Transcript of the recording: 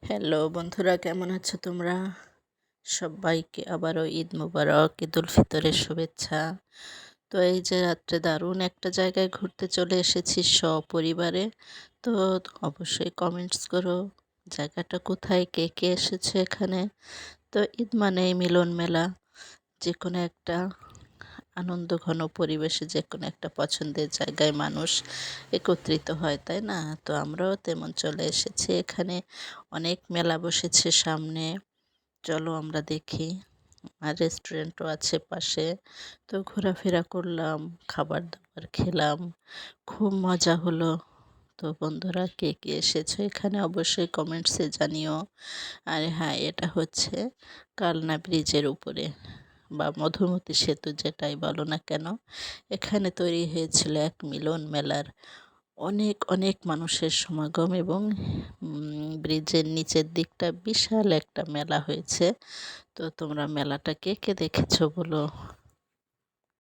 Hello বন্ধুরা, কেমন আছো তোমরা? সবাইকে আবারও ঈদ মোবারক, ঈদুল ফিতরের শুভেচ্ছা। তো এই যে রাত্রে দারুণ একটা জায়গায় ঘুরতে চলে এসেছি সপরিবারে। তো অবশ্যই কমেন্টস করো জায়গাটা কোথায়, কে কে এসেছে এখানে। তো ঈদ মানেই মিলন মেলা, যে কোনো একটা আনন্দঘন পরিবেশে যে কোনো একটা পছন্দের জায়গায় মানুষ একত্রিত হয়, তাই না? তো আমরাও তেমন চলে এসেছি এখানে। অনেক মেলা বসেছে সামনে, চলো আমরা দেখি। আর রেস্টুরেন্টও আছে পাশে। তো ঘোরাফেরা করলাম, খাবার দাবার খেলাম, খুব মজা হলো। তো বন্ধুরা, কে কে এসেছো এখানে অবশ্যই কমেন্টসে জানিও। আর হ্যাঁ, এটা হচ্ছে কালনা ব্রিজের উপরে বা মধুমতি সেতু, যেটাই বলো না কেন, এখানে তৈরি হয়েছিল এক মিলন মেলার। অনেক অনেক মানুষের সমাগম, এবং ব্রিজের নিচের দিকটা বিশাল একটা মেলা হয়েছে। তো তোমরা মেলাটা কে কে দেখেছো বলো।